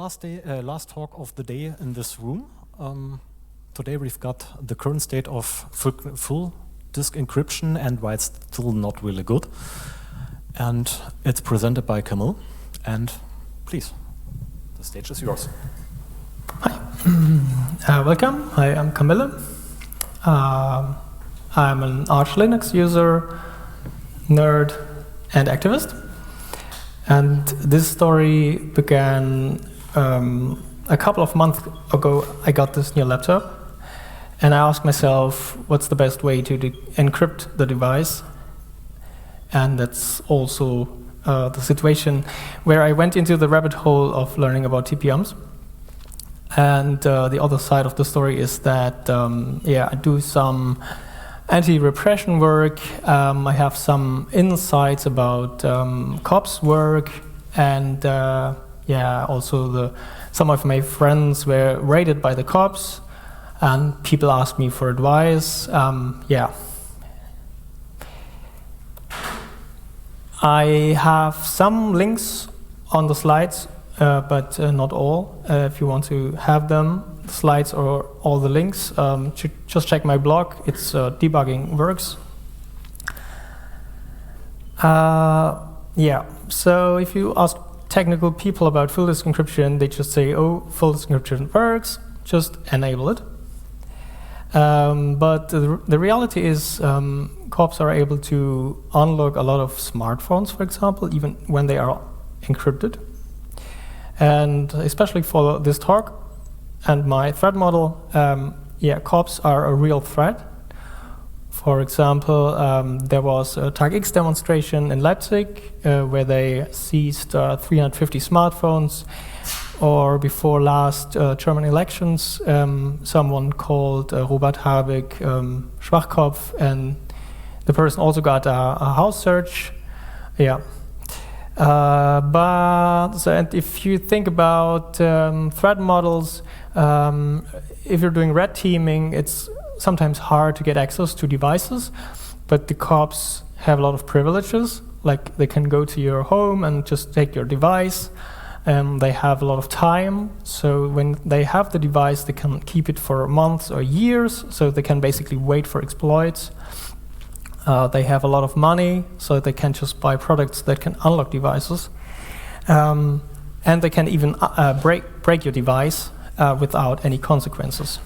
last talk of the day in this room. Today we've got the current state of full disk encryption and why it's still not really good. And it's presented by Kmille. And please, the stage is yours. Hi, welcome. Hi, I'm Kmille. I'm an Arch Linux user, nerd, and activist. And this story began a couple of months ago. I got this new laptop, and I asked myself, what's the best way to encrypt the device? And that's also the situation where I went into the rabbit hole of learning about TPMs. And the other side of the story is that, I do some anti-repression work. I have some insights about cops work, and also some of my friends were raided by the cops, and people asked me for advice. I have some links on the slides, but not all. If you want to have them, the slides or all the links, just check my blog. It's debugging works. So if you ask technical people about full disk encryption, they just say, oh, full disk encryption works, just enable it. But the reality is cops are able to unlock a lot of smartphones, for example, even when they are encrypted. And especially for this talk and my threat model, cops are a real threat. For example, there was a TAG-X demonstration in Leipzig where they seized 350 smartphones. Or before last German elections, someone called Robert Habeck Schwachkopf, and the person also got a house search. And if you think about threat models, if you're doing red teaming, it's sometimes hard to get access to devices, but the cops have a lot of privileges, like they can go to your home and just take your device. They have a lot of time, so when they have the device, they can keep it for months or years, so they can basically wait for exploits. They have a lot of money, so they can just buy products that can unlock devices. And they can even break your device without any consequences.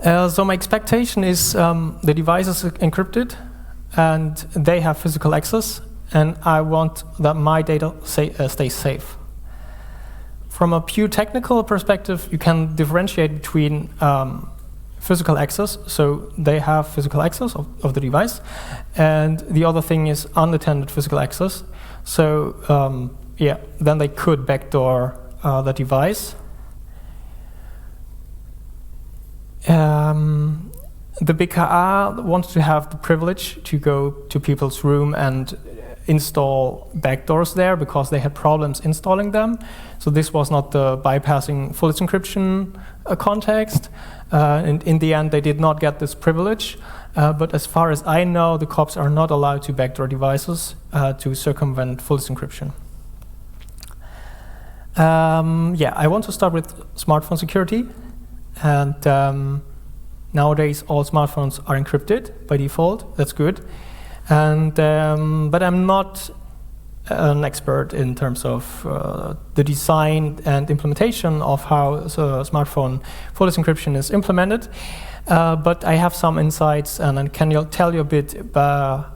So my expectation is the device is encrypted, and they have physical access, and I want that my data stays safe. From a pure technical perspective, you can differentiate between physical access, so they have physical access of the device, and the other thing is unattended physical access. So then they could backdoor the device. The BKA wants to have the privilege to go to people's room and install backdoors there because they had problems installing them. So this was not the bypassing full disk encryption context. And in the end, they did not get this privilege. But as far as I know, the cops are not allowed to backdoor devices to circumvent full disk encryption. I want to start with smartphone security. And nowadays, all smartphones are encrypted by default. That's good. And but I'm not an expert in terms of the design and implementation of how smartphone full disk encryption is implemented. But I have some insights, and I can tell you a bit about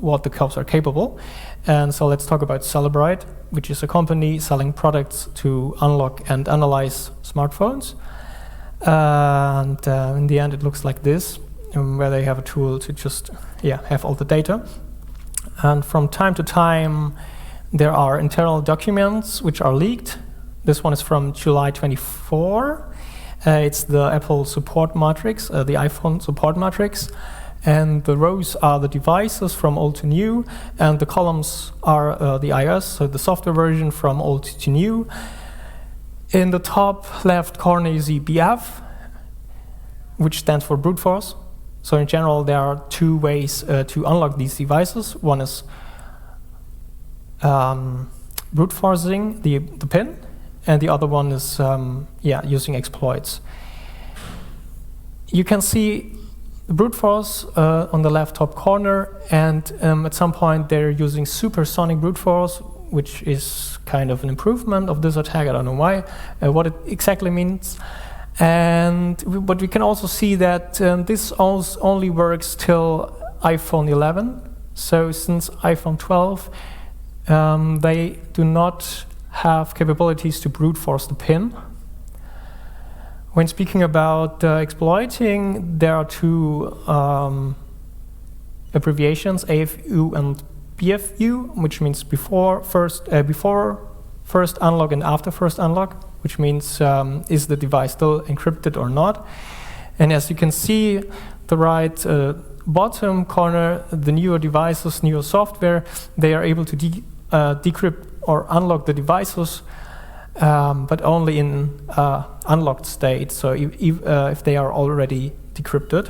what the cops are capable. And so let's talk about Celebrite, which is a company selling products to unlock and analyze smartphones. And in the end, it looks like this, where they have a tool to just have all the data. And from time to time, there are internal documents which are leaked. This one is from July 24. It's the Apple support matrix, the iPhone support matrix. And the rows are the devices from old to new, and the columns are the iOS, so the software version from old to new. In the top left corner, you see BF, which stands for brute force. So in general, there are two ways to unlock these devices. One is brute forcing the pin, and the other one is using exploits. You can see the brute force on the left top corner, and at some point they're using supersonic brute force, which is kind of an improvement of this attack. I don't know why, what it exactly means. But we can also see that this only works till iPhone 11. So since iPhone 12, they do not have capabilities to brute force the pin. When speaking about exploiting, there are two abbreviations, AFU and BFU, which means before first unlock and after first unlock, which means is the device still encrypted or not. And as you can see, the right bottom corner, the newer devices, newer software, they are able to decrypt or unlock the devices, but only in unlocked state, so if they are already decrypted.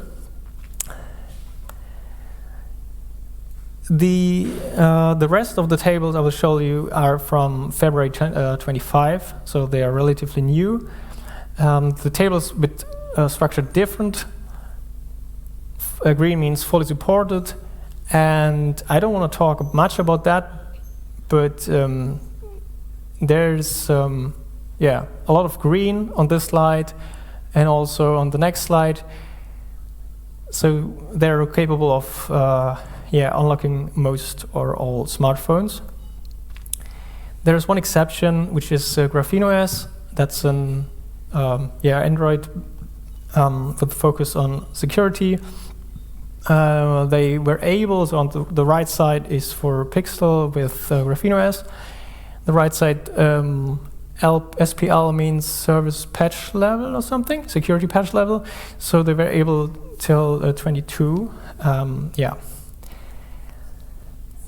The rest of the tables I will show you are from February 25, so they are relatively new. The tables a bit structured different. Green means fully supported, and I don't want to talk much about that, but there's a lot of green on this slide and also on the next slide. So they're capable of unlocking most or all smartphones. There's one exception, which is Graphene OS. That's an Android with focus on security. They were able, so on the right side is for Pixel with Graphene OS. The right side, SPL means service patch level or something, security patch level. So they were able till 22,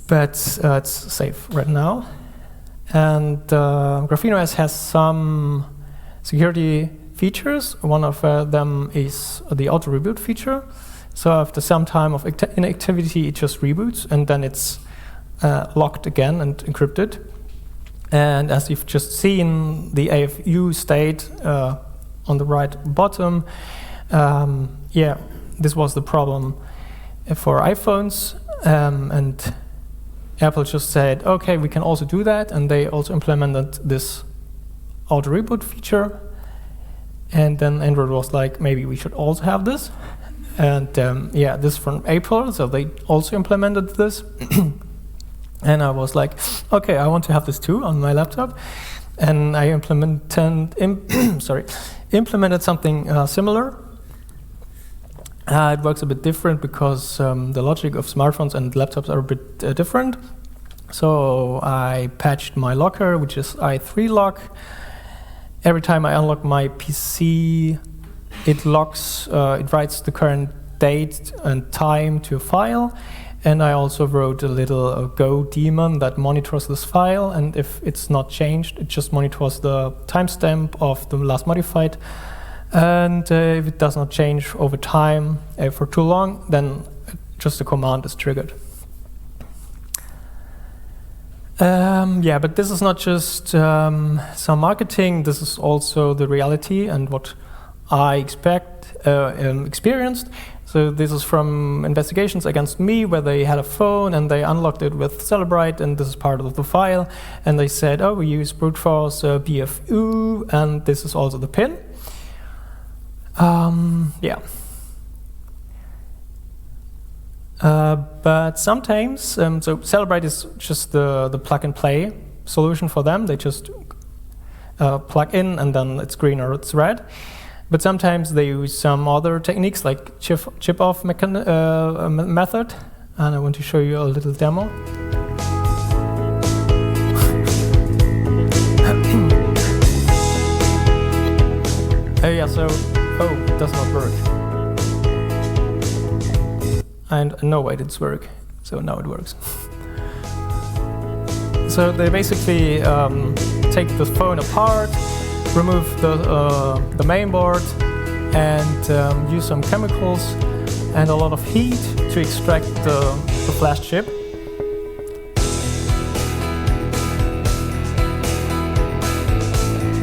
but it's safe right now. And Graphene OS has some security features. One of them is the auto reboot feature. So after some time of inactivity, it just reboots, and then it's locked again and encrypted. And as you've just seen, the AFU state on the right bottom, this was the problem for iPhones, and Apple just said, okay, we can also do that, and they also implemented this auto reboot feature. And then Android was like, maybe we should also have this. And this from April, so they also implemented this. And I was like, okay, I want to have this too on my laptop. And I implemented something similar. It works a bit different because the logic of smartphones and laptops are a bit different. So I patched my locker, which is i3 lock. Every time I unlock my PC, it locks, it writes the current date and time to a file. And I also wrote a little Go daemon that monitors this file. And if it's not changed, it just monitors the timestamp of the last modified. And if it does not change over time for too long, then just a command is triggered. But this is not just some marketing. This is also the reality and what I experienced. So this is from investigations against me, where they had a phone and they unlocked it with Celebrite, and this is part of the file. And they said, oh, we use brute force BFU, and this is also the pin. But sometimes, so Celebrite is just the plug-and-play solution for them. They just plug in, and then it's green or it's red. But sometimes they use some other techniques, like chip-off method. And I want to show you a little demo. It does not work. And no, it didn't work. So now it works. So they basically take the phone apart, remove the main board, and use some chemicals and a lot of heat to extract the flash chip.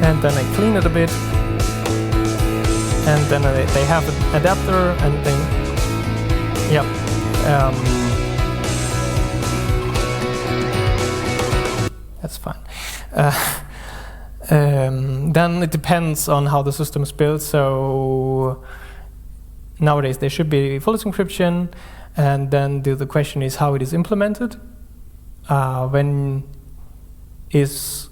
and then I clean it a bit, and then they have an adapter, and then that's fine. Then it depends on how the system is built. So nowadays there should be full encryption, and then the question is how it is implemented. When is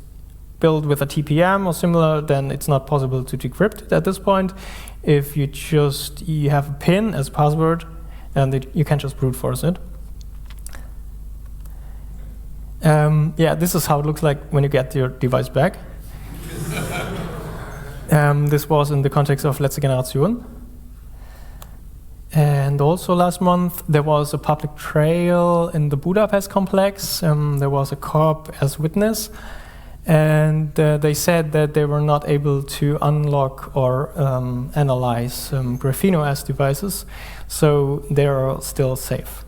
built with a TPM or similar, then it's not possible to decrypt it at this point. If you have a PIN as password, and you can just brute force it. This is how it looks like when you get your device back. This was in the context of Letzte Generation. And also last month, there was a public trial in the Budapest complex. There was a cop as witness. And they said that they were not able to unlock or analyze Graphene OS devices, so they're still safe.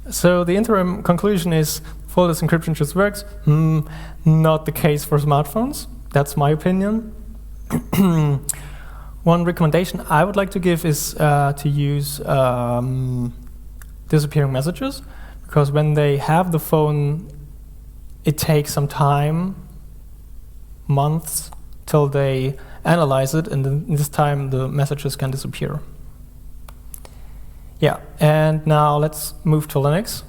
So the interim conclusion is full encryption just works. Not the case for smartphones. That's my opinion. One recommendation I would like to give is to use disappearing messages, because when they have the phone, it takes some time, months, till they analyze it, and in this time the messages can disappear. Yeah, and now let's move to Linux.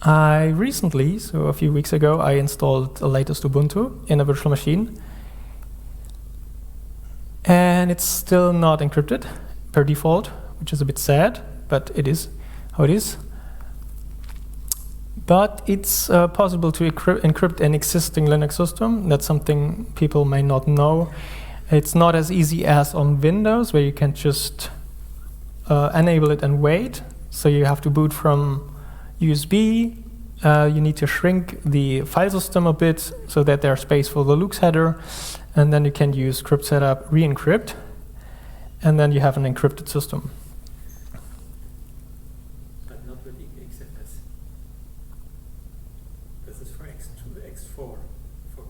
I recently, so a few weeks ago, I installed the latest Ubuntu in a virtual machine. And it's still not encrypted per default, which is a bit sad, but it is how it is. But it's possible to encrypt an existing Linux system. That's something people may not know. It's not as easy as on Windows, where you can just enable it and wait. So you have to boot from USB. You need to shrink the file system a bit so that there's space for the Lux header. And then you can use crypt setup, re-encrypt, and then you have an encrypted system. But not with XFS. This is for X2, X4. For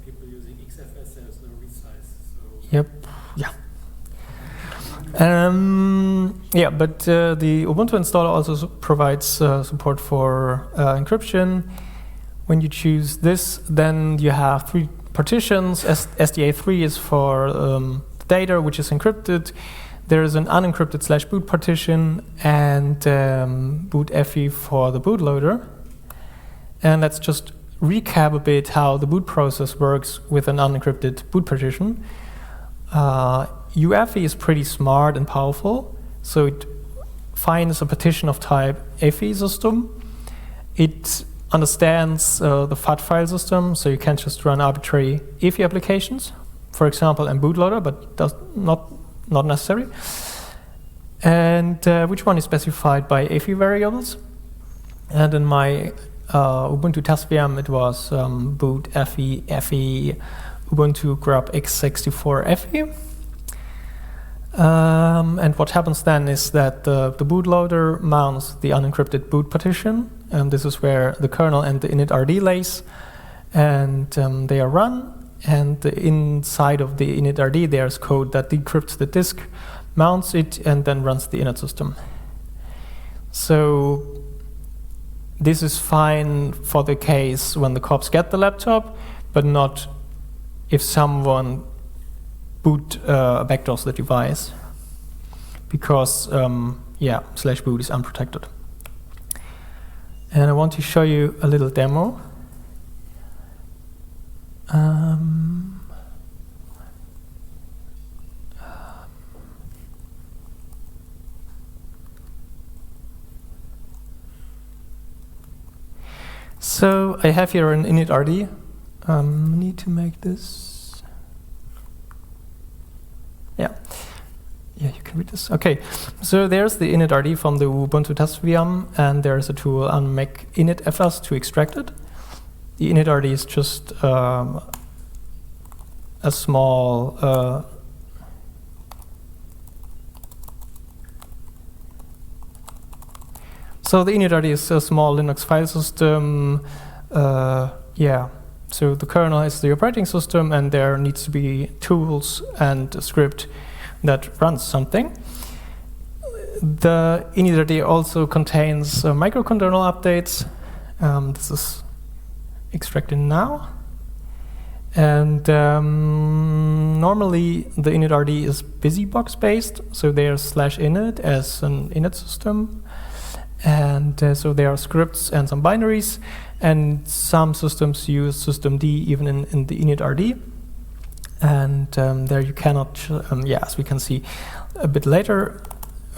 people using XFS, there's no resize. So Yep. Yeah. But the Ubuntu installer also provides support for encryption. When you choose this, then you have 3 partitions. SDA3 is for data, which is encrypted. There is an unencrypted /boot partition, and bootfE for the bootloader. And let's just recap a bit how the boot process works with an unencrypted boot partition. UEFI is pretty smart and powerful, so it finds a partition of type EFI system. It understands the FAT file system, so you can just run arbitrary EFI applications, for example, and bootloader, but does not necessary. And which one is specified by EFI variables. And in my Ubuntu test VM, it was bootfE, FE, Ubuntu grub x64 FE. And what happens then is that the bootloader mounts the unencrypted boot partition. This is where the kernel and the init.rd lays, and they are run. And inside of the init.rd, there's code that decrypts the disk, mounts it, and then runs the init system. So this is fine for the case when the cops get the laptop, but not if someone backdoors the device, because /boot is unprotected. And I want to show you a little demo. So I have here an init.rd. Need to make this. Yeah, you can read this. Okay, so there's the init.rd from the Ubuntu test VM, and there's a tool unmake initfs to extract it. The init.rd is just a small so the init.rd is a small Linux file system. So the kernel is the operating system, and there needs to be tools and a script that runs something. The init.rd also contains microkernel updates. This is extracted now. And normally the init.rd is busybox based, so there's /init as an init system. And so there are scripts and some binaries, and some systems use systemd even in the init.rd. And there you cannot, as we can see a bit later,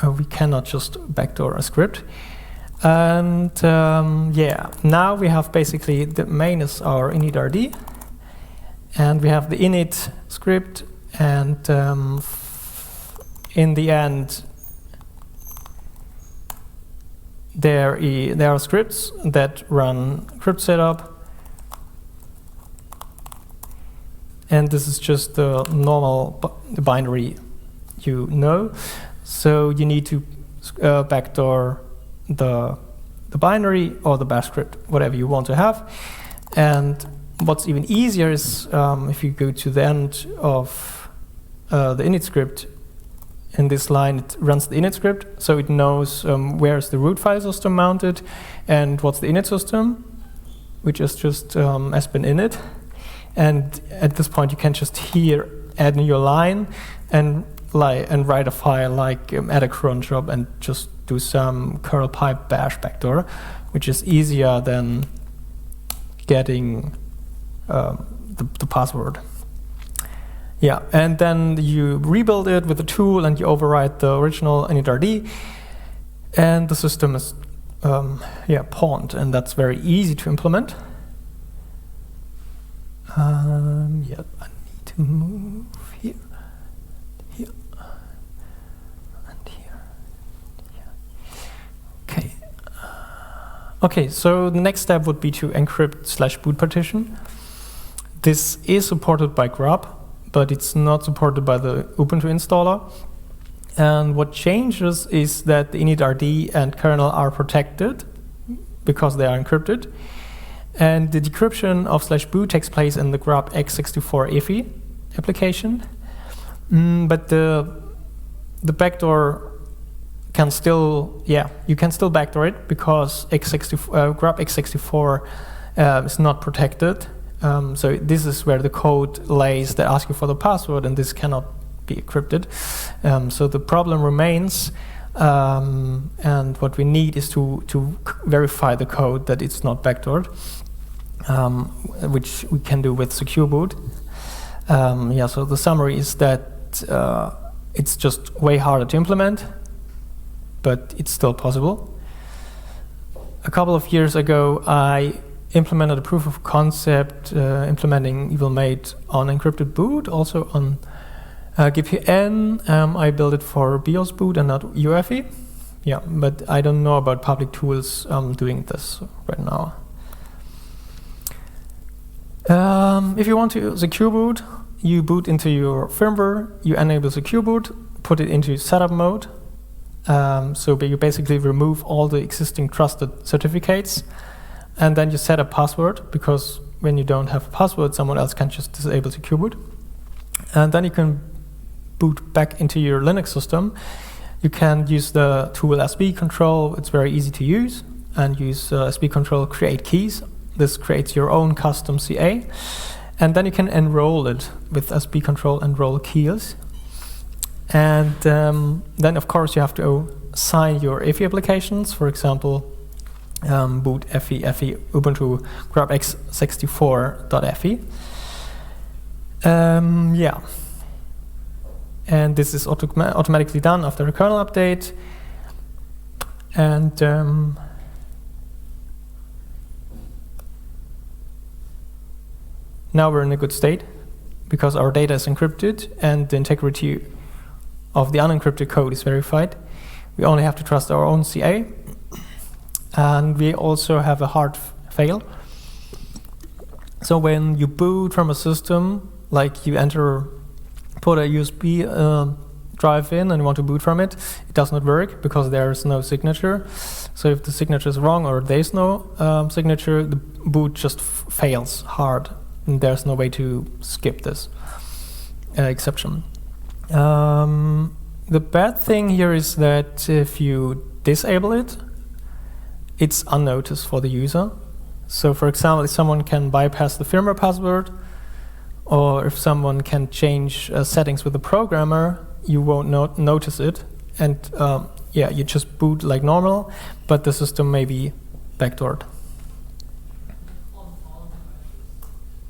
we cannot just backdoor a script. And now we have basically the main is our init.rd, and we have the init script, and in the end, there are scripts that run crypt setup, and this is just the normal binary you know. So you need to backdoor the binary or the bash script, whatever you want to have. And what's even easier is if you go to the end of the init script. In this line, it runs the init script, so it knows where's the root file system mounted and what's the init system, which is just sbin init. And at this point, you can just here add a new line and write a file like add a cron job and just do some curl pipe bash backdoor, which is easier than getting the password. Yeah, and then you rebuild it with a tool and you overwrite the original init.rd, and the system is pawned, and that's very easy to implement. I need to move here, and here. Okay. Okay, so the next step would be to encrypt /boot partition. This is supported by grub, but it's not supported by the Ubuntu installer. And what changes is that the init.rd and kernel are protected because they are encrypted. And the decryption of /boot takes place in the grub x64 EFI application. But the backdoor can still, you can still backdoor it because grub x64 is not protected. So this is where the code lays that asks you for the password, and this cannot be encrypted. So the problem remains, and what we need is to verify the code that it's not backdoored, which we can do with secure boot. So the summary is that it's just way harder to implement, but it's still possible. A couple of years ago, I implemented a proof of concept implementing evilmate on encrypted boot, also on GPN. I built it for BIOS boot and not UEFI. Yeah, but I don't know about public tools doing this right now. If you want to secure boot, you boot into your firmware, you enable secure boot, put it into setup mode. So you basically remove all the existing trusted certificates. And then you set a password, because when you don't have a password, someone else can just disable secure boot. And then you can boot back into your Linux system. You can use the tool SB control. It's very easy to use. And use SB control create keys. This creates your own custom CA. And then you can enroll it with SB control enroll keys. And then, of course, you have to assign your EFI applications. For example, boot FE Ubuntu grub x64.fe. And this is automatically done after a kernel update. And now we're in a good state because our data is encrypted and the integrity of the unencrypted code is verified. We only have to trust our own CA. And we also have a hard fail. So when you boot from a system, like you put a USB drive in and you want to boot from it, it does not work because there is no signature. So if the signature is wrong or there's no signature, the boot just fails hard. there's no way to skip this exception. The bad thing here is that if you disable it, it's unnoticed for the user. So for example, if someone can bypass the firmware password, or if someone can change settings with the programmer, you won't notice it. And yeah, you just boot like normal, but the system may be backdoored.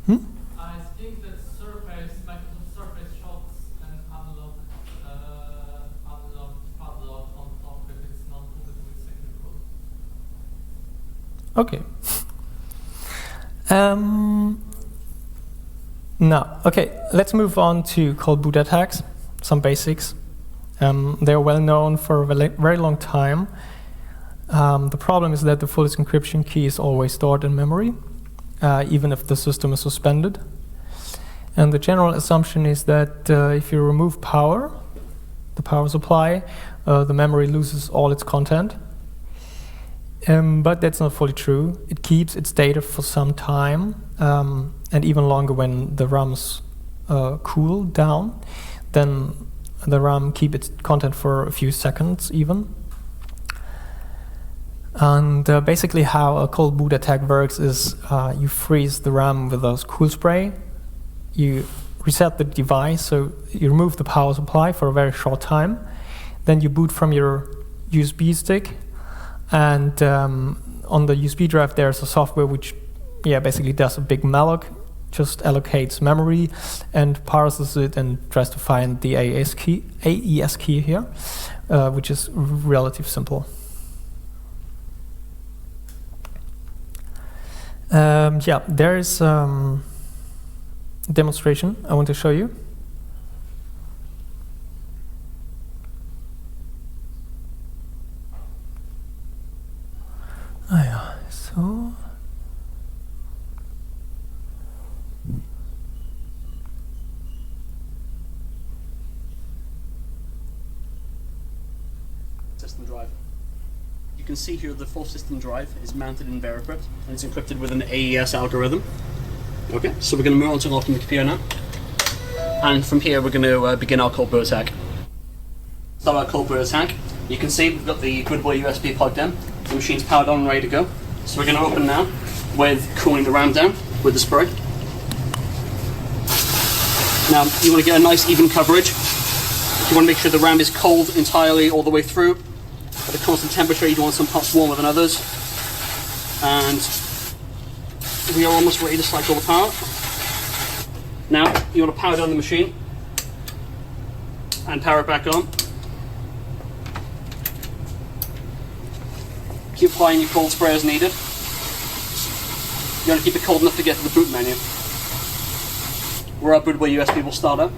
Hmm? I think that Microsoft Surface shots an unlocked padlock on top if it's not booted with second root. Okay. Now, okay, let's move on to cold boot attacks, some basics. They're well known for a very long time. The problem is that the full disk encryption key is always stored in memory, even if the system is suspended. And the general assumption is that if you remove power, the power supply, the memory loses all its content. But that's not fully true. It keeps its data for some time, and even longer when the RAMs cool down. Then the RAM keep its content for a few seconds even. And basically how a cold boot attack works is you freeze the RAM with a cool spray. You reset the device, so you remove the power supply for a very short time. Then you boot from your USB stick. And on the USB drive, there's a software which basically does a big malloc, just allocates memory and parses it and tries to find the AES key here, which is relatively simple. There is a demonstration I want to show you. So system drive. You can see here the full system drive is mounted in Vericrypt and it's encrypted with an AES algorithm. Okay, so we're going to move on to open the computer now. And from here we're going to begin our cold boot attack. Start our cold boot attack. You can see we've got the good boy USB plugged in. The machine's powered on and ready to go. So we're going to open now with cooling the RAM down with the spray. Now you want to get a nice even coverage. You want to make sure the RAM is cold entirely all the way through. At a constant temperature, you don't want some parts warmer than others. And we are almost ready to cycle the power. Now you want to power down the machine and power it back on. Keep applying your cold spray as needed. You want to keep it cold enough to get to the boot menu, where our bootable USB will start up.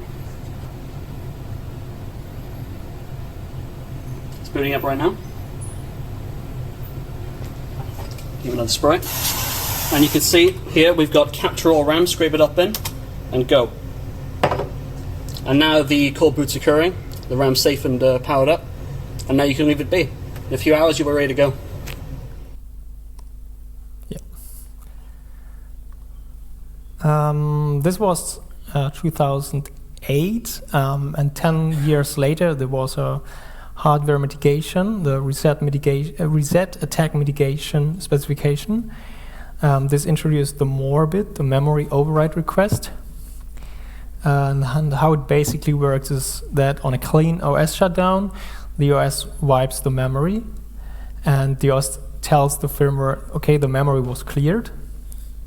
It's booting up right now. Give another spray. And you can see here we've got capture all RAM, scrape it up in, and go. And now the cold boot's occurring. The RAM's safe and powered up. And now you can leave it be. In a few hours you'll be ready to go. This was 2008, and 10 years later there was a hardware mitigation, the reset attack mitigation specification. This introduced the MORBIT, the memory override request. And how it basically works is that on a clean OS shutdown, the OS wipes the memory, and the OS tells the firmware, okay, the memory was cleared.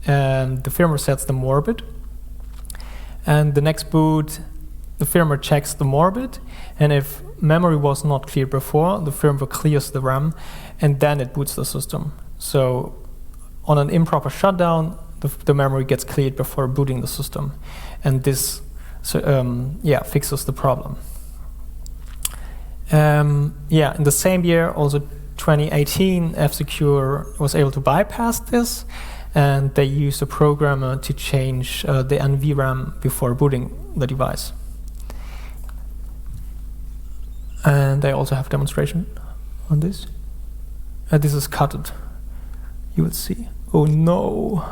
And the firmware sets the MORBIT, and the next boot the firmware checks the MORBIT, and if memory was not cleared before, the firmware clears the RAM, and then it boots the system. So on an improper shutdown, the memory gets cleared before booting the system, and this fixes the problem. In the same year, also 2018, F-Secure was able to bypass this, and they used a programmer to change the NVRAM before booting the device. And I also have a demonstration on this. This is cutted. You will see. Oh no.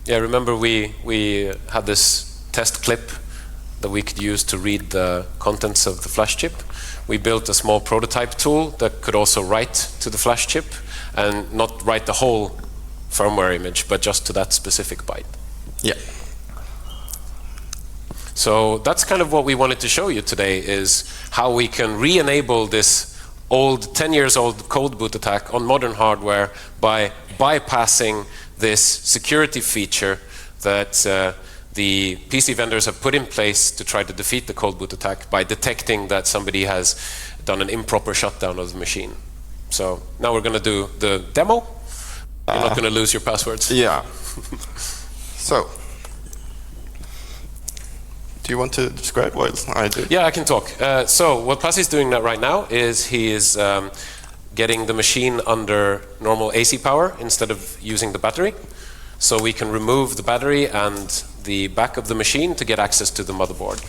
Yeah, remember we had this test clip that we could use to read the contents of the flash chip. We built a small prototype tool that could also write to the flash chip and not write the whole firmware image, but just to that specific byte. Yeah. So that's kind of what we wanted to show you today, is how we can re-enable this old, 10 years old cold boot attack on modern hardware by bypassing this security feature that the PC vendors have put in place to try to defeat the cold boot attack by detecting that somebody has done an improper shutdown of the machine. So now we're going to do the demo. You're not going to lose your passwords. Yeah. So, do you want to describe what I do? Yeah, I can talk. So what Pasi is doing right now is he is getting the machine under normal AC power instead of using the battery. So we can remove the battery and the back of the machine to get access to the motherboard.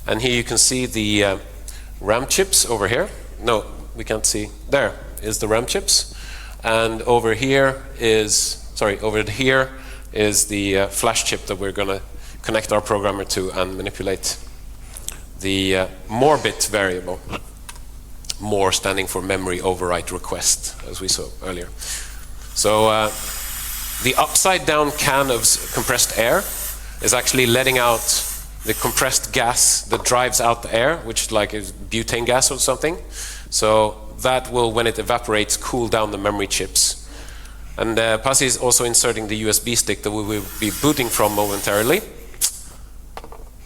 And here you can see the RAM chips over here. No, we can't see. There is the RAM chips. And over here is the flash chip that we're going to connect our programmer to and manipulate the more bit variable. More standing for memory overwrite request, as we saw earlier. So the upside down can of compressed air is actually letting out the compressed gas that drives out the air, which like is butane gas or something. So that will, when it evaporates, cool down the memory chips. And Pasi is also inserting the USB stick that we will be booting from momentarily,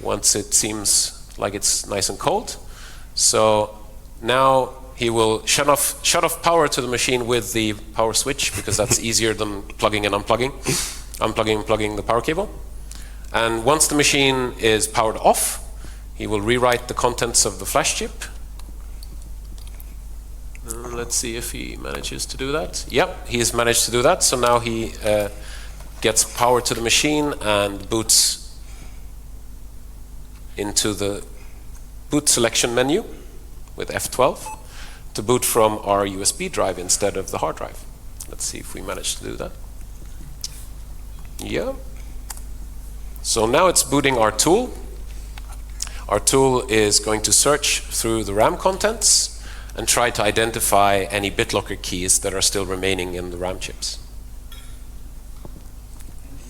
once it seems like it's nice and cold. So now he will shut off power to the machine with the power switch, because that's easier than plugging and unplugging, unplugging and plugging the power cable. And once the machine is powered off, he will rewrite the contents of the flash chip. Let's see if he manages to do that. Yep, he has managed to do that. So now he gets power to the machine and boots into the boot selection menu with F12 to boot from our USB drive instead of the hard drive. Let's see if we manage to do that. Yeah. So now it's booting our tool. Our tool is going to search through the RAM contents and try to identify any Bitlocker keys that are still remaining in the RAM chips.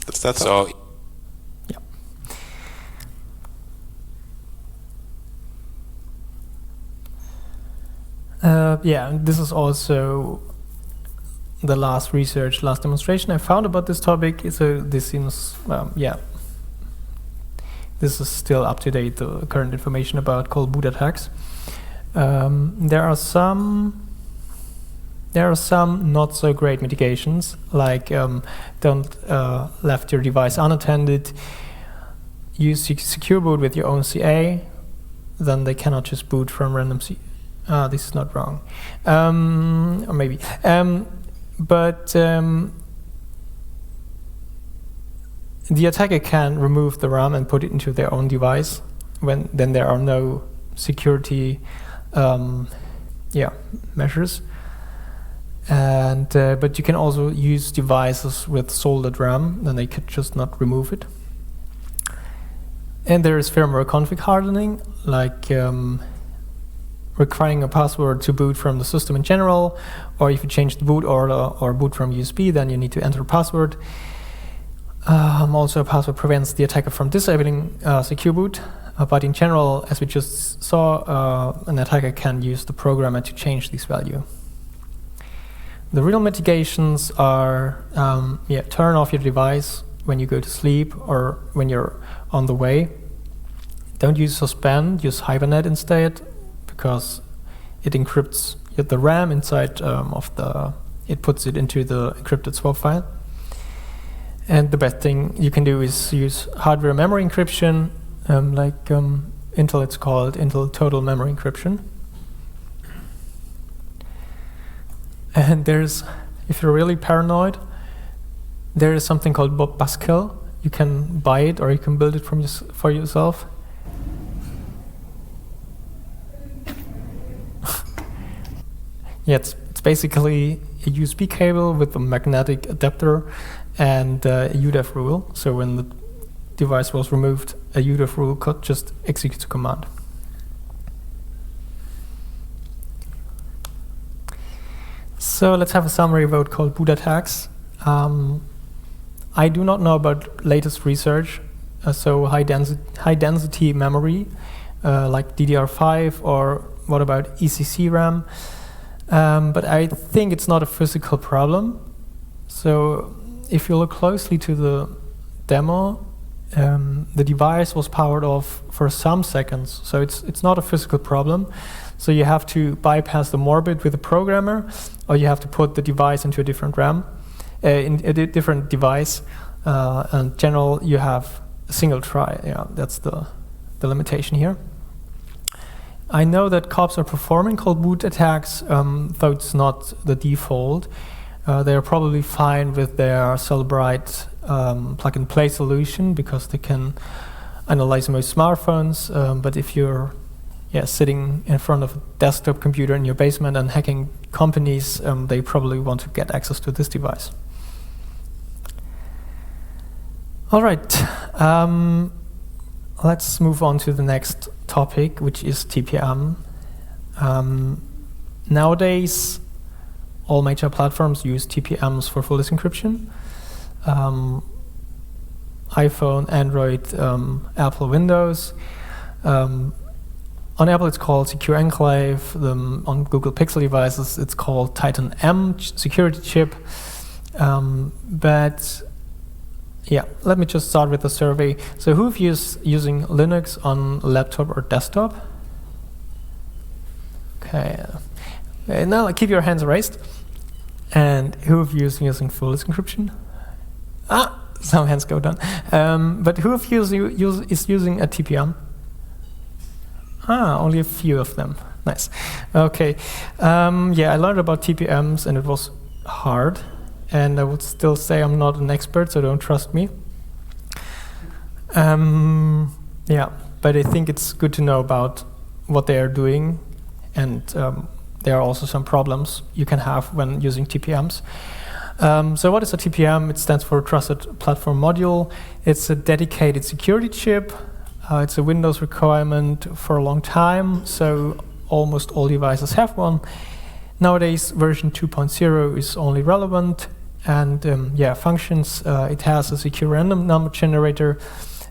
That's so. Yeah. Yeah, this is also the last demonstration I found about this topic. So this seems, yeah, this is still up to date, the current information about cold boot attacks. There are some not so great mitigations, like don't left your device unattended, use secure boot with your own CA, then they cannot just boot from random CA. This is not wrong, or maybe. But the attacker can remove the RAM and put it into their own device. Then there are no security measures. And but you can also use devices with soldered RAM, then they could just not remove it. And there is firmware config hardening, like requiring a password to boot from the system in general, or if you change the boot order or boot from USB, then you need to enter a password. Also, a password prevents the attacker from disabling secure boot, but in general, as we just saw, an attacker can use the programmer to change this value. The real mitigations are turn off your device when you go to sleep or when you're on the way. Don't use suspend, use Hibernate instead, because it encrypts the RAM inside it puts it into the encrypted swap file. And the best thing you can do is use hardware memory encryption, like Intel, it's called Intel Total Memory Encryption. And there's, if you're really paranoid, there is something called Bob Pascal. You can buy it or you can build it for yourself. Yeah, it's basically, a USB cable with a magnetic adapter and a UDEF rule. So when the device was removed, a UDEF rule could just execute the command. So let's have a summary about called boot attacks. I do not know about latest research, so high density memory, like DDR5, or what about ECC RAM? But I think it's not a physical problem. So if you look closely to the demo, the device was powered off for some seconds. So it's not a physical problem. So you have to bypass the more bit with the programmer, or you have to put the device into a different RAM, in a different device. In general, you have a single try. Yeah, that's the limitation here. I know that cops are performing cold boot attacks, though it's not the default. They're probably fine with their Celebrite plug-and-play solution because they can analyze most smartphones. But if you're sitting in front of a desktop computer in your basement and hacking companies, they probably want to get access to this device. All right. Let's move on to the next topic, which is TPM. Nowadays, all major platforms use TPMs for full disk encryption. iPhone, Android, Apple, Windows. On Apple, it's called Secure Enclave. On Google Pixel devices, it's called Titan M security chip. But yeah, let me just start with the survey. So who of you is using Linux on laptop or desktop? Okay. Now keep your hands raised. And who of you is using full disk encryption? Some hands go down. But who of you is using a TPM? Only a few of them. Nice. Okay. Yeah, I learned about TPMs and it was hard. And I would still say I'm not an expert, so don't trust me. Yeah, but I think it's good to know about what they are doing, and there are also some problems you can have when using TPMs. So what is a TPM? It stands for Trusted Platform Module. It's a dedicated security chip. It's a Windows requirement for a long time, so almost all devices have one. Nowadays, version 2.0 is only relevant. And functions. It has a secure random number generator,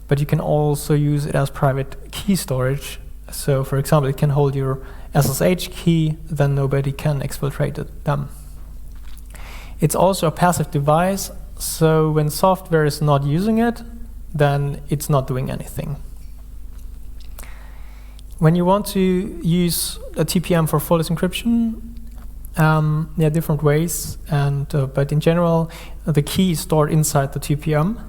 but you can also use it as private key storage. So, for example, it can hold your SSH key, then nobody can exfiltrate them. It's also a passive device, so when software is not using it, then it's not doing anything. When you want to use a TPM for full disk encryption, there are different ways, but in general, the key is stored inside the TPM,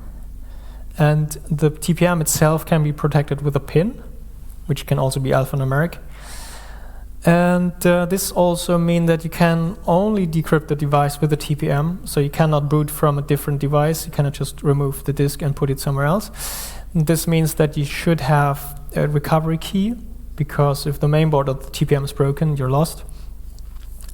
and the TPM itself can be protected with a pin, which can also be alphanumeric. And this also means that you can only decrypt the device with a TPM, so you cannot boot from a different device. You cannot just remove the disk and put it somewhere else. And this means that you should have a recovery key, because if the mainboard of the TPM is broken, you're lost.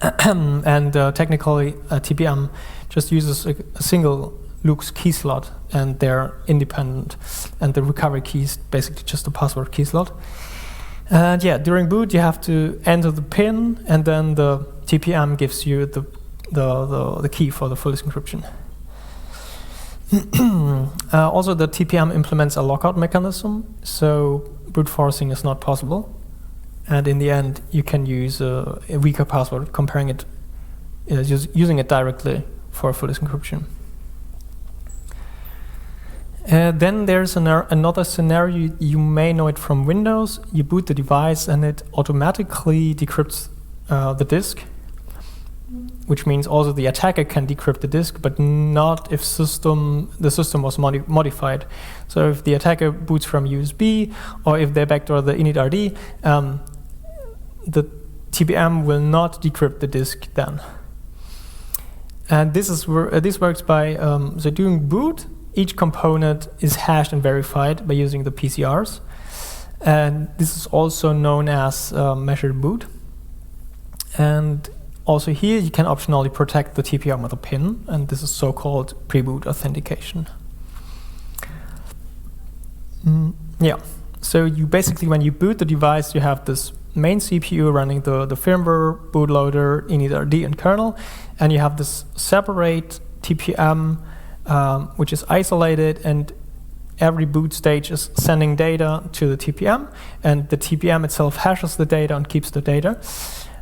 And technically, a TPM just uses a single Luke's key slot, and they're independent. And the recovery key is basically just a password key slot. And yeah, during boot, you have to enter the PIN, and then the TPM gives you the key for the full disk encryption. Also, the TPM implements a lockout mechanism, so brute forcing is not possible. And in the end, you can use a weaker password, comparing it, using it directly for full disk encryption. Then there's another scenario. You may know it from Windows. You boot the device, and it automatically decrypts the disk, which means also the attacker can decrypt the disk, but not if the system was modified. So if the attacker boots from USB, or if they backdoor the init.rd, the TPM will not decrypt the disk then. And this works by so during boot, each component is hashed and verified by using the PCRs, and this is also known as measured boot. And also here you can optionally protect the TPM with a PIN, and this is so-called pre-boot authentication. Yeah, so you basically, when you boot the device, you have this main CPU running the firmware, bootloader, initRD, and kernel, and you have this separate TPM, which is isolated, and every boot stage is sending data to the TPM, and the TPM itself hashes the data and keeps the data.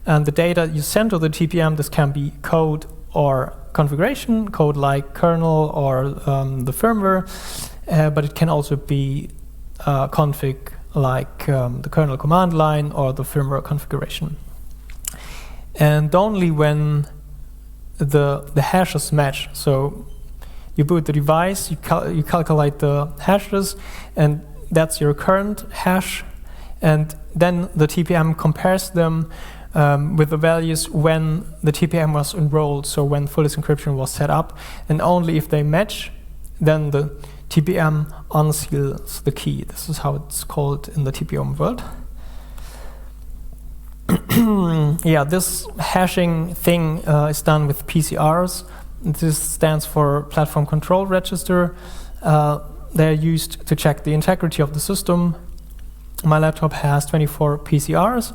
And the data you send to the TPM, this can be code or configuration, code like kernel or the firmware, but it can also be config like the kernel command line or the firmware configuration. And only when the hashes match, so you boot the device, you calculate the hashes, and that's your current hash, and then the TPM compares them with the values when the TPM was enrolled, so when full disk encryption was set up, and only if they match, then the TPM unseals the key. This is how it's called in the TPM world. Yeah, this hashing thing is done with PCRs. This stands for Platform Control Register. They're used to check the integrity of the system. My laptop has 24 PCRs.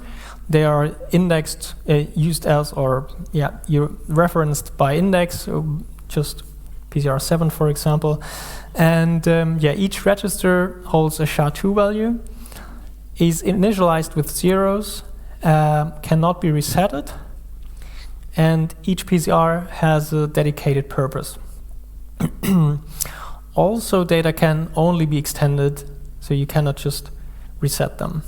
They are indexed, used as, or yeah, you're referenced by index, so just PCR 7, for example. And yeah, each register holds a SHA-2 value, is initialized with zeros, cannot be resetted, and each PCR has a dedicated purpose. Also, data can only be extended, so you cannot just reset them.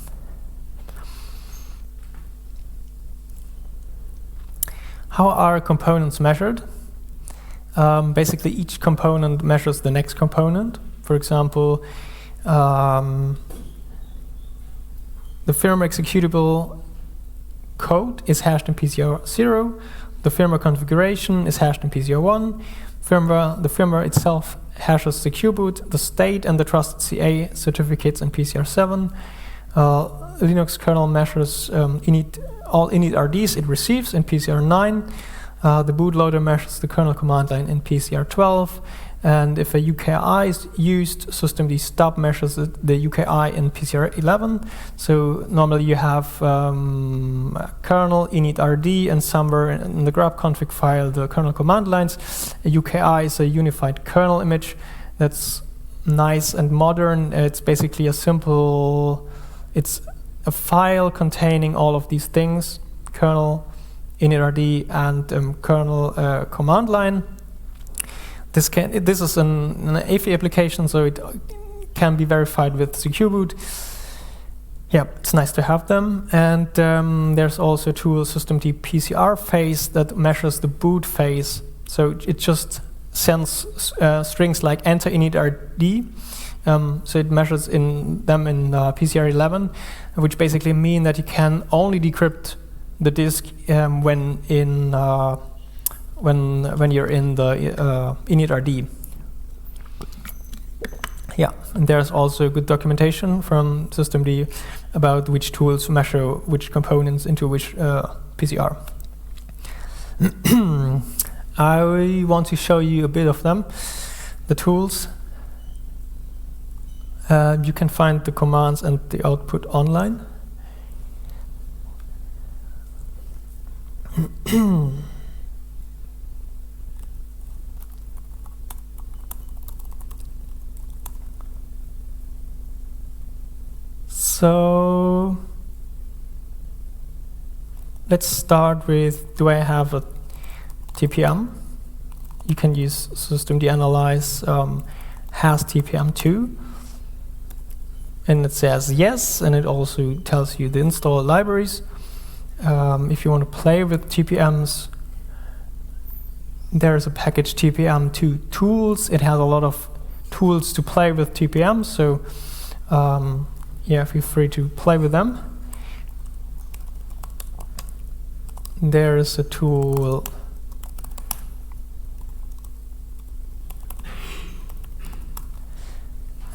How are components measured? Basically, each component measures the next component. For example, the firmware executable code is hashed in PCR 0. The firmware configuration is hashed in PCR 1. The firmware itself hashes the qboot, the state, and the trusted CA certificates in PCR 7. Linux kernel measures all initRDs it receives in PCR 9. The bootloader measures the kernel command line in PCR 12. And if a UKI is used, systemd stub measures the UKI in PCR 11. So normally you have kernel, initRD, and somewhere in the grub config file the kernel command lines. A UKI is a unified kernel image that's nice and modern. It's basically a simple, it's a file containing all of these things, kernel, initRD, and kernel command line. This is an AFI application, so it can be verified with qboot. Yeah, it's nice to have them. And there's also a tool, systemd PCR phase, that measures the boot phase. So it just sends strings like enter initRD. So it measures them in PCR 11, which basically mean that you can only decrypt the disk when you're in the initRD. Yeah, and there's also good documentation from systemd about which tools measure which components into which PCR. I want to show you a bit of them, the tools. You can find the commands and the output online. So let's start with, do I have a TPM? You can use systemd analyze has TPM2, and it says yes, and it also tells you the install libraries. If you want to play with TPMs, there's a package TPM2 tools. It has a lot of tools to play with TPMs, so yeah, feel free to play with them. There's a tool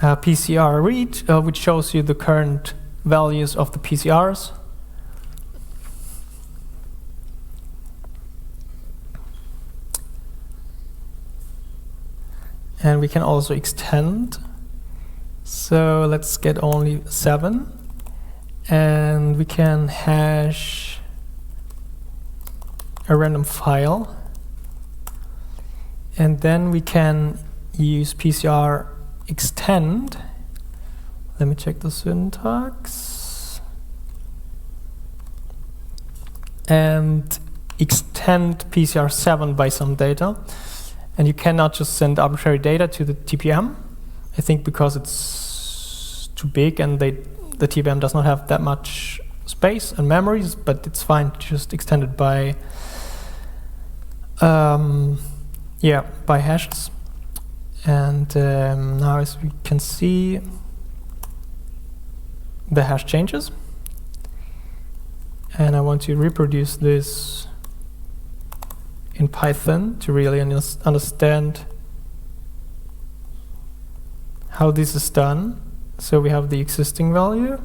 PCR read, which shows you the current values of the PCRs. And we can also extend. So let's get only 7. And we can hash a random file. And then we can use PCR extend. Let me check the syntax. And extend PCR7 by some data. And you cannot just send arbitrary data to the TPM. I think because it's too big and the TPM does not have that much space and memories, but it's fine to just extend it by by hashes. And now as we can see, the hash changes. And I want to reproduce this in Python to really understand how this is done. So we have the existing value.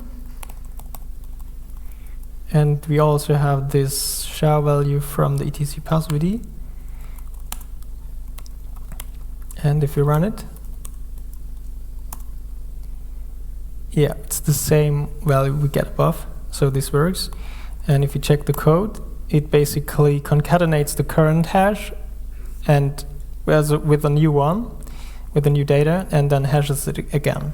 And we also have this SHA value from the etc passwd. And if we run it, yeah, it's the same value we get above. So this works. And if you check the code, it basically concatenates the current hash and with a new one, with the new data, and then hashes it again.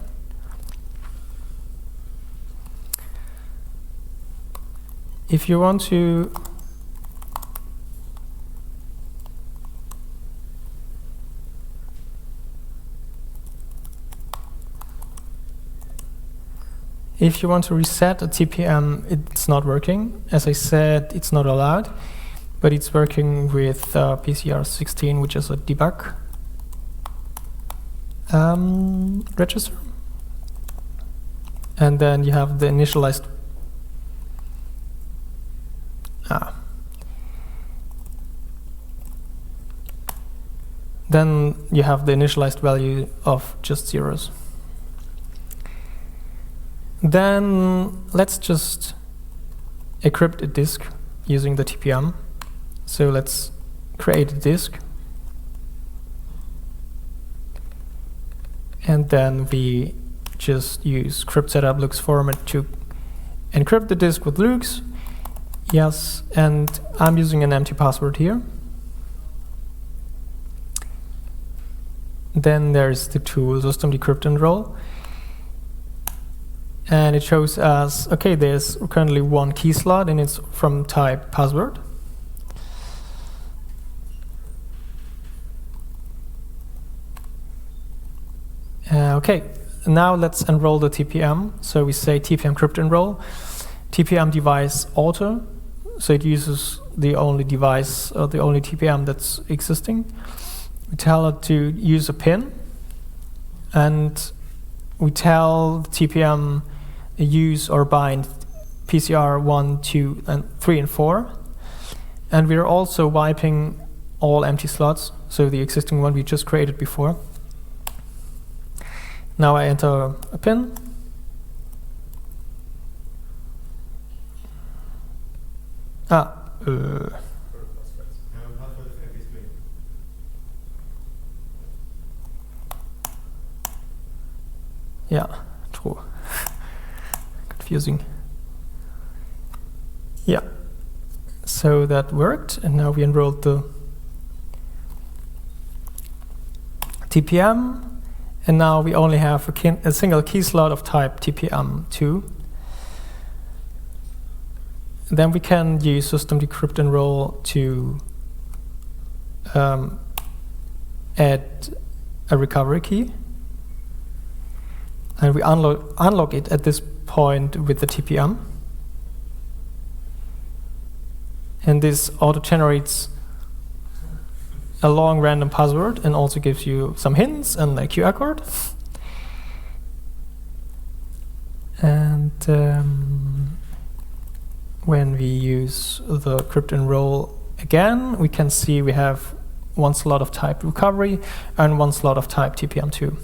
If you want to reset a TPM, it's not working. As I said, it's not allowed, but it's working with PCR16, which is a debug register. And then you have the initialized then you have the initialized value of just zeros. Then let's just encrypt a disk using the TPM. So let's create a disk. And then we just use crypt setup looks format to encrypt the disk with looks. Yes, and I'm using an empty password here. Then there's the tool system decrypt enroll. And it shows us, okay, there's currently one key slot and it's from type password. Okay, now let's enroll the TPM. So we say TPM crypt enroll, TPM device author. So it uses the only device or the only TPM that's existing. We tell it to use a pin, and we tell the TPM use or bind PCR 1, 2, and 3, and 4. And we're also wiping all empty slots, so the existing one we just created before. Now I enter a pin. Yeah, true. Confusing. Yeah. So that worked, and now we enrolled the TPM, and now we only have a single key slot of type TPM2. Then we can use system decrypt enroll to add a recovery key. And we unlock it at this point with the TPM. And this auto-generates a long random password and also gives you some hints and a QR code. And when we use the crypt enroll again, we can see we have one slot of type recovery and one slot of type TPM2.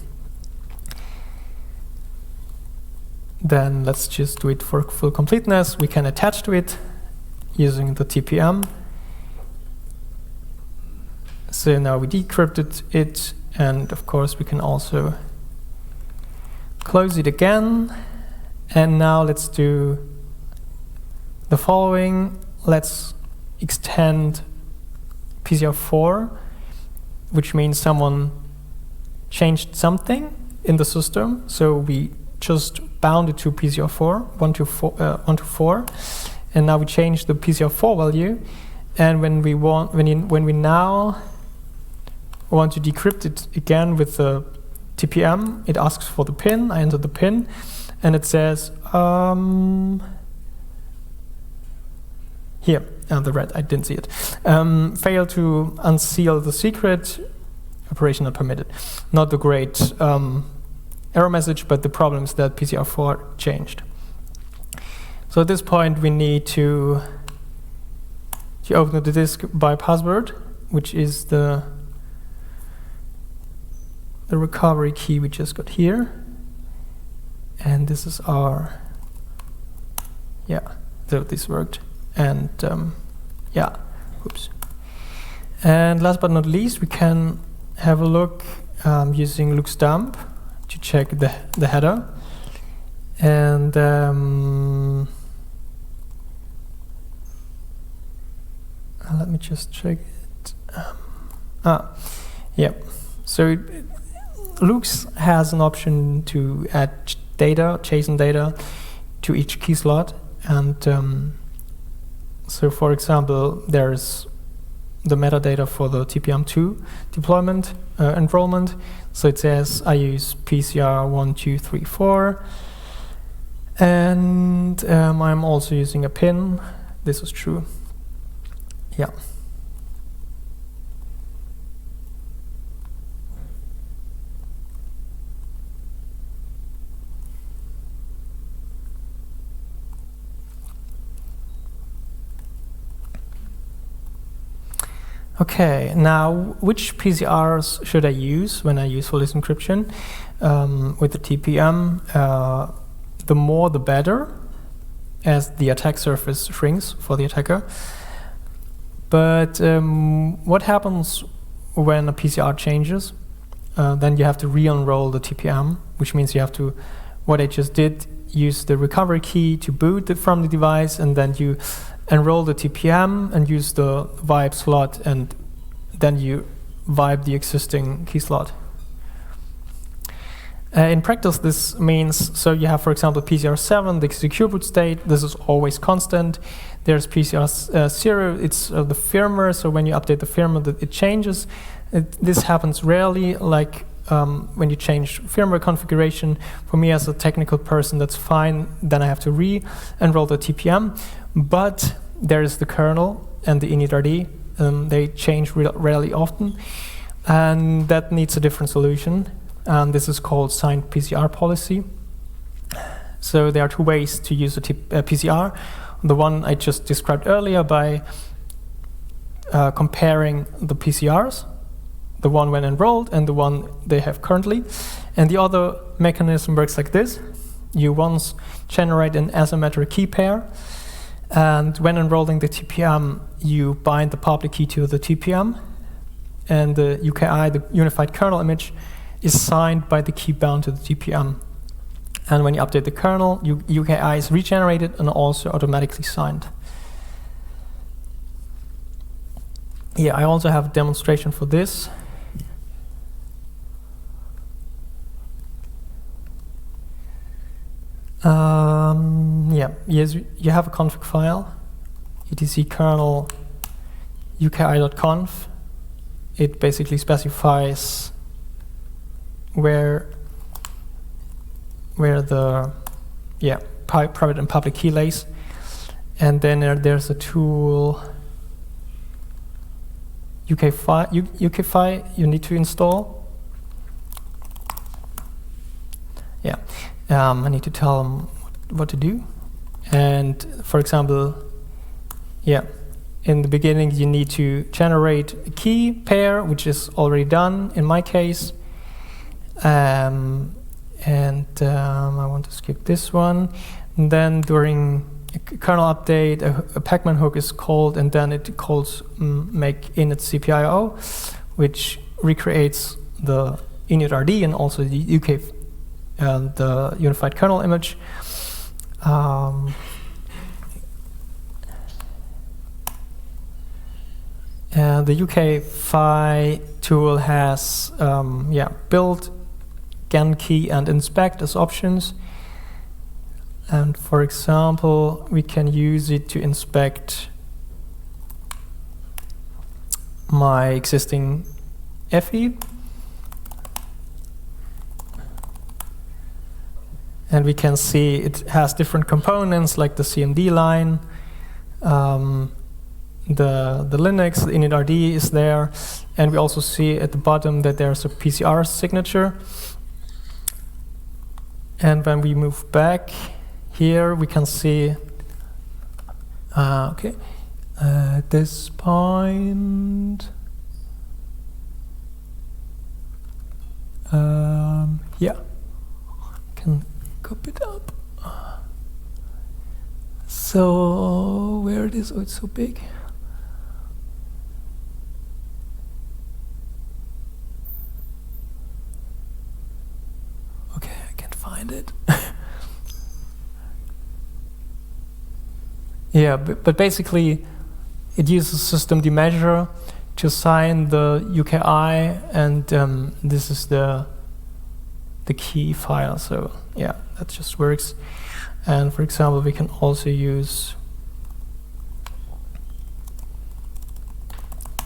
Then let's just do it for full completeness. We can attach to it using the TPM. So now we decrypted it, And of course, we can also close it again. And now let's do the following. Let's extend PCR4, which means someone changed something in the system. So we just bound it to PCR4, 1 to 4, and now we change the PCR4 value. And when we now want to decrypt it again with the TPM, it asks for the PIN. I enter the PIN, and it says here, the red, I didn't see it. Fail to unseal the secret, operation not permitted. Not a great error message, but the problem is that PCR4 changed. So at this point, we need to open the disk by password, which is the recovery key we just got here. And this is our, so this worked. And oops. And last but not least, we can have a look using luxdump to check the header. And let me just check it. So Lux has an option to add data, JSON data, to each key slot. And so, for example, there's the metadata for the TPM2 deployment enrollment. So it says I use PCR 1, 2, 3, 4. And I'm also using a PIN. This is true. Yeah. Okay, now which PCRs should I use when I use full disk encryption with the TPM? The more the better, as the attack surface shrinks for the attacker. But what happens when a PCR changes? Then you have to re-enroll the TPM, which means you have to, what I just did, use the recovery key to boot it from the device, and then you enroll the TPM and use the vibe slot, and then you vibe the existing key slot. In practice, this means, so you have, for example, PCR7, the secure boot state. This is always constant. There's PCR0, it's the firmware, so when you update the firmware, it changes. This happens rarely, like when you change firmware configuration. For me as a technical person, that's fine. Then I have to re-enroll the TPM. But there is the kernel and the initRD. They change rarely often, and that needs a different solution. This is called signed PCR policy. So there are two ways to use a PCR. The one I just described earlier by comparing the PCRs, the one when enrolled and the one they have currently. And the other mechanism works like this. You once generate an asymmetric key pair, and when enrolling the TPM, you bind the public key to the TPM, and the UKI, the unified kernel image, is signed by the key bound to the TPM. And when you update the kernel, UKI is regenerated and also automatically signed. Yeah, I also have a demonstration for this. Yes, you have a config file, etc kernel uki.conf. It basically specifies where the private and public key lays, and then there's a tool UKFI you need to install. I need to tell them what to do. And for example, in the beginning you need to generate a key pair, which is already done in my case. I want to skip this one. And then during a kernel update, a pacman hook is called, and then it calls make init CPIO, which recreates the initRD and also the UK and the unified kernel image. And the UKFI tool has build, scan key, and inspect as options. And for example, we can use it to inspect my existing FE. And we can see it has different components like the CMD line, the Linux, the initRD is there, and we also see at the bottom that there's a PCR signature. And when we move back here, we can see, at this point, can copy it up. So where it is? Oh, it's so big. Okay, I can't find it. Yeah, but basically, it uses systemd measure to assign the UKI, and this is the key file. So yeah, that just works. And for example, we can also use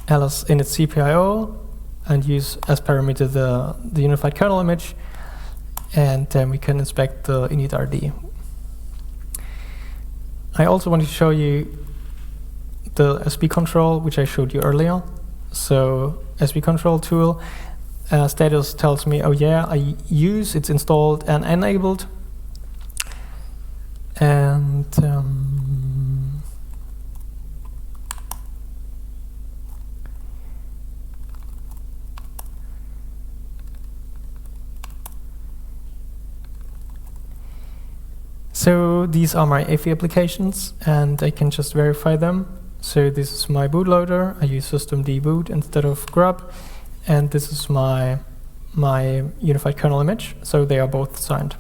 ls init CPIO and use as parameter the unified kernel image, and then we can inspect the initRD. I also want to show you the SB control, which I showed you earlier. So SB control tool status tells me, oh yeah, I use, it's installed and enabled. And so these are my AFI applications, and I can just verify them. So this is my bootloader. I use systemd boot instead of grub, and this is my unified kernel image. So they are both signed.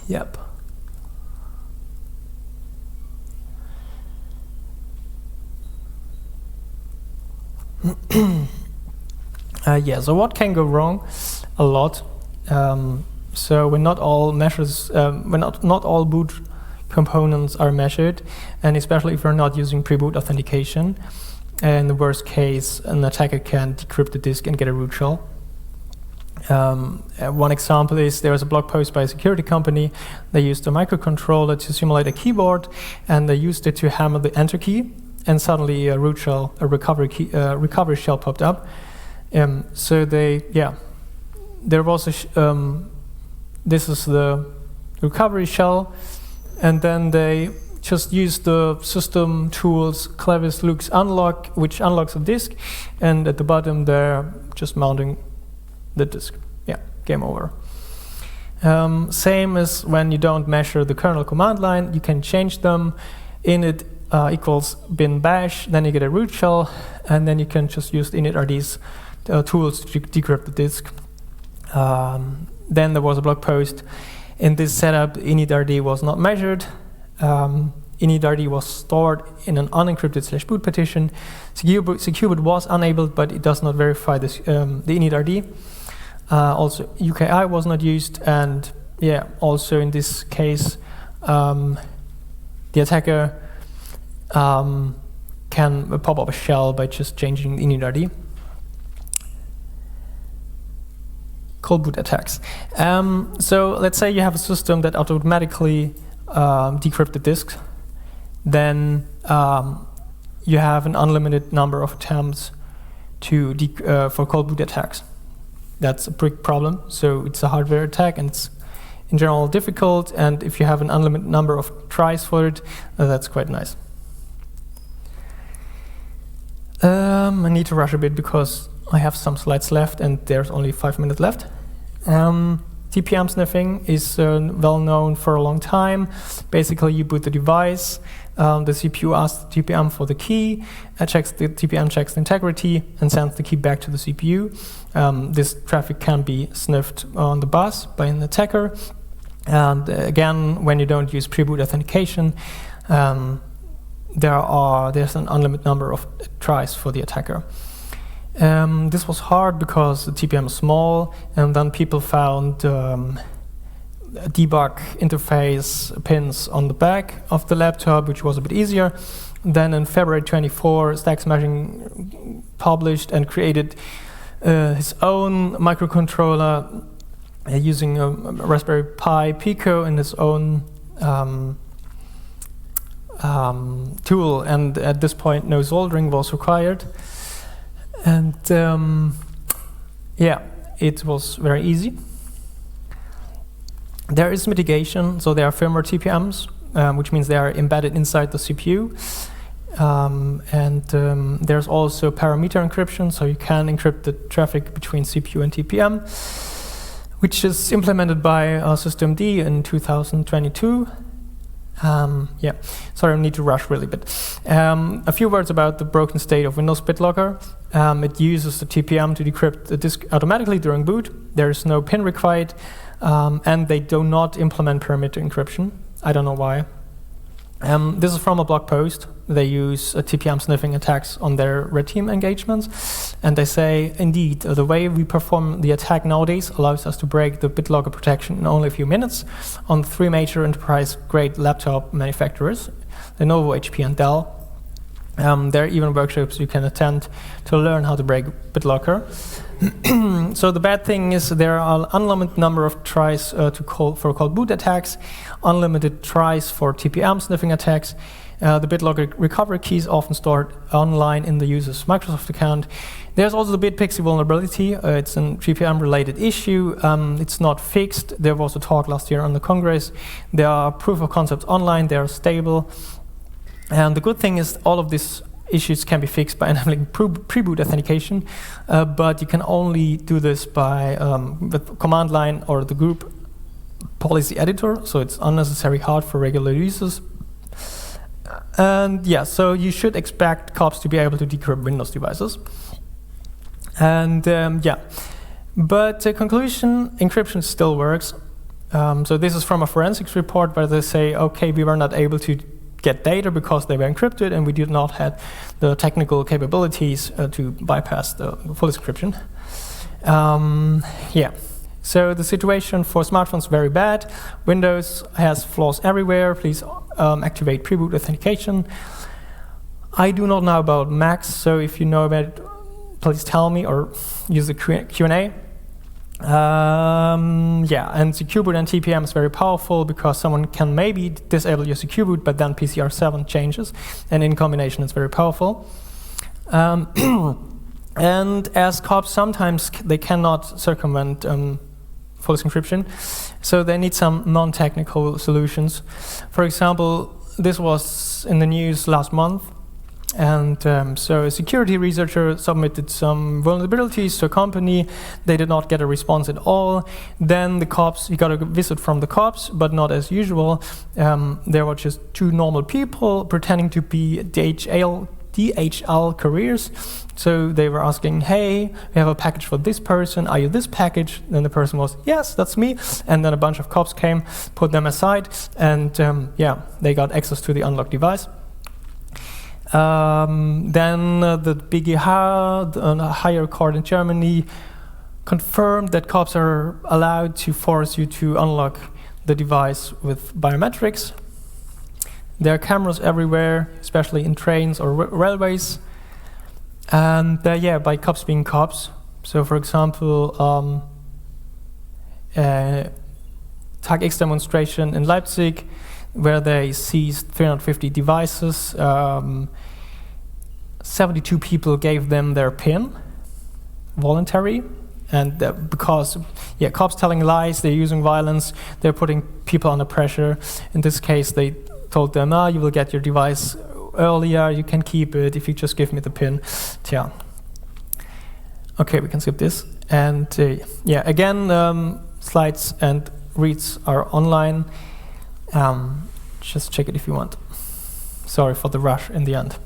Yep. Yeah, so what can go wrong? A lot. So when not all measures, when not all boot components are measured, and especially if we're not using pre-boot authentication, in the worst case, an attacker can decrypt the disk and get a root shell. One example is there was a blog post by a security company. They used a microcontroller to simulate a keyboard, and they used it to hammer the enter key, and suddenly a root shell, a recovery shell popped up. So there was a this is the recovery shell, and then they just used the system tools clevis lux unlock, which unlocks the disk, and at the bottom they're just mounting the disk. Yeah, game over. Same as when you don't measure the kernel command line, you can change them. Init equals bin bash, then you get a root shell, and then you can just use the initRD's tools to decrypt the disk. Then there was a blog post. In this setup, initRD was not measured. initRD was stored in an unencrypted /boot partition. Secure boot was enabled, but it does not verify this, the initRD. Also, UKI was not used, and yeah, also in this case, the attacker can pop up a shell by just changing the initRD. Cold boot attacks. So let's say you have a system that automatically decrypts the disk. Then you have an unlimited number of attempts to for cold boot attacks. That's a big problem. So it's a hardware attack, and it's in general difficult. And if you have an unlimited number of tries for it, that's quite nice. I need to rush a bit because I have some slides left, and there's only 5 minutes left. TPM sniffing is well known for a long time. Basically, you boot the device, the CPU asks the TPM for the key, the TPM checks the integrity, and sends the key back to the CPU. This traffic can be sniffed on the bus by an attacker. And again, when you don't use pre-boot authentication, there's an unlimited number of tries for the attacker. This was hard because the TPM is small, and then people found debug interface pins on the back of the laptop, which was a bit easier. Then in February 24, Stack Smashing published and created his own microcontroller using a Raspberry Pi Pico in his own tool, and at this point no soldering was required. And yeah, it was very easy. There is mitigation, so there are firmware TPMs, which means they are embedded inside the CPU. There's also parameter encryption, so you can encrypt the traffic between CPU and TPM, which is implemented by systemd in 2022. Yeah, sorry, I need to rush really, but a few words about the broken state of Windows BitLocker. It uses the TPM to decrypt the disk automatically during boot. There is no PIN required, and they do not implement parameter encryption. I don't know why. This is from a blog post. They use TPM sniffing attacks on their red team engagements, and they say, indeed, the way we perform the attack nowadays allows us to break the BitLocker protection in only a few minutes on 3 major enterprise-grade laptop manufacturers, Lenovo, HP, and Dell. There are even workshops you can attend to learn how to break BitLocker. So the bad thing is there are an unlimited number of tries for cold boot attacks, unlimited tries for TPM sniffing attacks. The BitLocker recovery key is often stored online in the user's Microsoft account. There's also the BitPixie vulnerability. It's a TPM-related issue. It's not fixed. There was a talk last year on the Congress. There are proof of concepts online. They are stable. And the good thing is all of these issues can be fixed by enabling pre-boot authentication, but you can only do this by with command line or the group policy editor, so it's unnecessarily hard for regular users. And yeah, so you should expect cops to be able to decrypt Windows devices. And yeah, but conclusion, encryption still works. So this is from a forensics report where they say, okay, we were not able to get data because they were encrypted and we did not have the technical capabilities to bypass the full encryption. Yeah, so the situation for smartphones is very bad. Windows has flaws everywhere. Please activate pre-boot authentication. I do not know about Macs, so if you know about it, please tell me or use the Q&A. Yeah, and secure boot and TPM is very powerful because someone can maybe disable your secure boot, but then PCR7 changes, and in combination it's very powerful. And as cops, sometimes they cannot circumvent full encryption, so they need some non-technical solutions. For example, this was in the news last month. And so a security researcher submitted some vulnerabilities to a company. They did not get a response at all. Then the cops, he got a visit from the cops, but not as usual. There were just 2 normal people pretending to be DHL couriers. So they were asking, hey, we have a package for this person. Are you this package? Then the person was, yes, that's me. And then a bunch of cops came, put them aside, and yeah, they got access to the unlocked device. Then the higher court in Germany confirmed that cops are allowed to force you to unlock the device with biometrics. There are cameras everywhere, especially in trains or railways. And yeah, by cops being cops. So for example, Tag X demonstration in Leipzig, where they seized 350 devices. 72 people gave them their PIN, voluntary, and because cops telling lies, they're using violence, they're putting people under pressure. In this case, they told them, you will get your device earlier, you can keep it if you just give me the PIN. Okay, we can skip this. And yeah, again, slides and reads are online. Just check it if you want. Sorry for the rush in the end.